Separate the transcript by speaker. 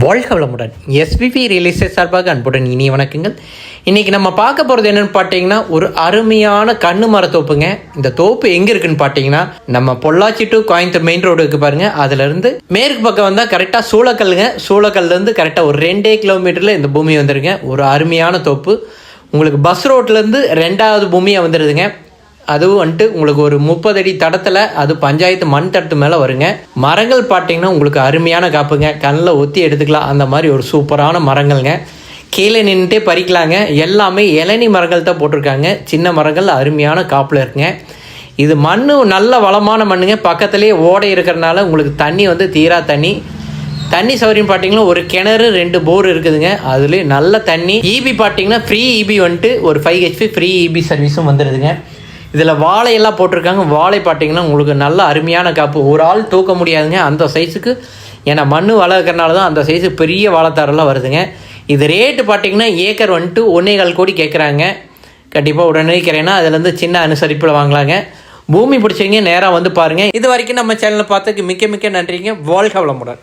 Speaker 1: வாழ்க வளமுடன். SPB real estate சார்பாக அன்புடன் இனிய வணக்கங்கள். இன்றைக்கி நம்ம பார்க்க போகிறது என்னென்னு பார்த்தீங்கன்னா, ஒரு அருமையான கண்ணு மர தோப்புங்க. இந்த தோப்பு எங்கே இருக்குன்னு பார்த்தீங்கன்னா, நம்ம Pollachi to Coimbatore main road இருக்குது பாருங்கள். அதுலேருந்து மேற்கு பக்கம் வந்தால் கரெக்டாக சூளக்கல்லுங்க. சூளக்கல்லேருந்து கரெக்டாக ஒரு 2 கிலோமீட்டரில் இந்த பூமி வந்துருங்க. ஒரு அருமையான தோப்பு. உங்களுக்கு பஸ் ரோட்லேருந்து 2வது பூமியாக வந்துடுதுங்க. அதுவும் வந்துட்டு உங்களுக்கு ஒரு 30 அடி தடத்தில், அது பஞ்சாயத்து மண் தட்டு மேலே வருங்க. மரங்கள் பார்த்தீங்கன்னா உங்களுக்கு அருமையான காப்புங்க. கண்ணில் ஒத்தி எடுத்துக்கலாம். அந்த மாதிரி ஒரு சூப்பரான மரங்கள்ங்க. கீழே நின்றுட்டே பறிக்கலாங்க. எல்லாமே இளநி மரங்கள் தான் போட்டிருக்காங்க. சின்ன மரங்கள் அருமையான காப்பில் இருக்குங்க. இது மண் நல்ல வளமான மண்ணுங்க. பக்கத்துலேயே ஓடை இருக்கிறனால உங்களுக்கு தண்ணி வந்து தீரா தண்ணி சௌகரியம் பார்த்தீங்கன்னா ஒரு கிணறு 2 போர் இருக்குதுங்க. அதுலேயே நல்ல தண்ணி. இபி பார்த்தீங்கன்னா ஃப்ரீ இபி வந்துட்டு ஒரு 5 HP ஃப்ரீ இபி சர்வீஸும் வந்துடுதுங்க. இதில் வாழையெல்லாம் போட்டிருக்காங்க. வாழை பார்த்தீங்கன்னா உங்களுக்கு நல்ல அருமையான காப்பு. ஒரு ஆள் தூக்க முடியாதுங்க அந்த சைஸுக்கு. ஏன்னா மண் வளர்க்குறனால தான் அந்த சைஸு பெரிய வாழைத்தாரெல்லாம் வருதுங்க. இது ரேட்டு பார்த்தீங்கன்னா ஏக்கர் வந்துட்டு 1.25 கோடி கேட்குறாங்க. கண்டிப்பாக உடனே கேட்குறேன்னா அதுலேருந்து சின்ன அனுசரிப்பில் வாங்கலாங்க. பூமி பிடிச்சிங்க நேராக வந்து பாருங்கள். இது வரைக்கும் நம்ம சேனலை பார்த்ததுக்கு மிக்க நன்றிங்க. வாழ்க வளமுடன்.